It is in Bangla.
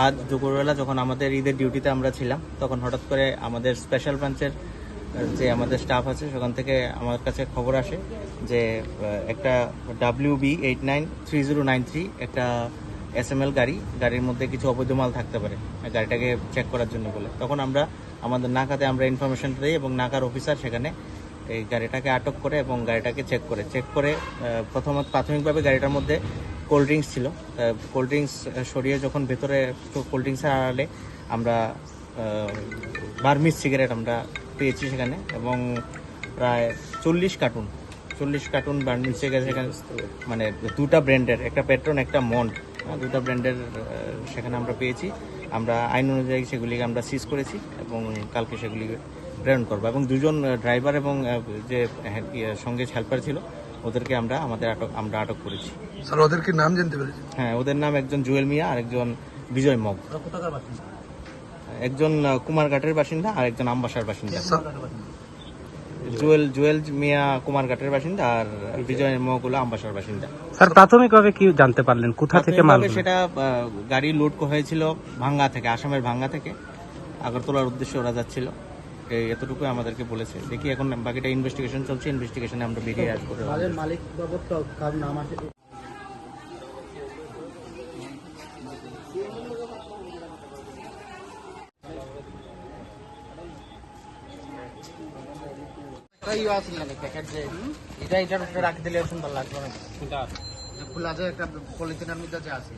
আজ দুপুরবেলা যখন আমাদের ঈদের ডিউটিতে আমরা ছিলাম, তখন হঠাৎ করে আমাদের স্পেশাল ব্রাঞ্চের যে আমাদের স্টাফ আছে সেখান থেকে আমার কাছে খবর আসে যে একটা WB893093 একটা SML গাড়ির মধ্যে কিছু অবৈধ মাল থাকতে পারে, গাড়িটাকে চেক করার জন্য বলে। তখন আমরা আমাদের নাকাতে আমরা ইনফরমেশনটা দিই এবং নাকার অফিসার সেখানে এই গাড়িটাকে আটক করে এবং গাড়িটাকে চেক করে প্রথমত প্রাথমিকভাবে গাড়িটার মধ্যে কোল্ড ড্রিঙ্কস ছিল। কোল্ড ড্রিঙ্কস সরিয়ে যখন ভেতরে কোল্ড ড্রিঙ্কসের আড়ালে আমরা বার্মিজ সিগারেট আমরা পেয়েছি সেখানে, এবং প্রায় 40 কার্টুন বার্মিজ সিগারেট সেখানে, মানে দুটা ব্র্যান্ডের, একটা পেট্রন একটা মন্ট, দুটা ব্র্যান্ডের সেখানে আমরা পেয়েছি। আমরা আইন অনুযায়ী সেগুলিকে আমরা সিজ করেছি এবং কালকে সেগুলিকে প্রেরণ করবো। এবং দুজন ড্রাইভার এবং যে সঙ্গে হেল্পার ছিল ওদেরকে আমরা আটক করেছি। স্যার ওদের কি নাম জানতে পেরেছি? হ্যাঁ, ওদের নাম একজন জুয়েল মিয়া আর একজন বিজয় মগ। একজন কুমারঘাটের বাসিন্দা আর একজন আমবাসার বাসিন্দা। জুয়েল মিয়া কুমারঘাটের বাসিন্দা আর বিজয় মগ হলো আমবাসার বাসিন্দা। স্যার প্রাথমিকভাবে কি জানতে পারলেন কোথা থেকে মাল? সেটা গাড়ি লোড হয়েছিল ভাঙ্গা থেকে, আসামের ভাঙ্গা থেকে আগরতলার উদ্দেশ্যে ওরা যাচ্ছিল, এতটুকু আমাদেরকে বলেছে। দেখি এখন বাকিটা ইনভেস্টিগেশন চলছে, ইনভেস্টিগেশনে আমরা বেরিয়ে আসবো। মালিক বাবদ কার নাম আছে? এটা রাখি দিলে সুন্দর লাগবে না, খোলা যে একটা পলিথিনের মধ্যে আছে।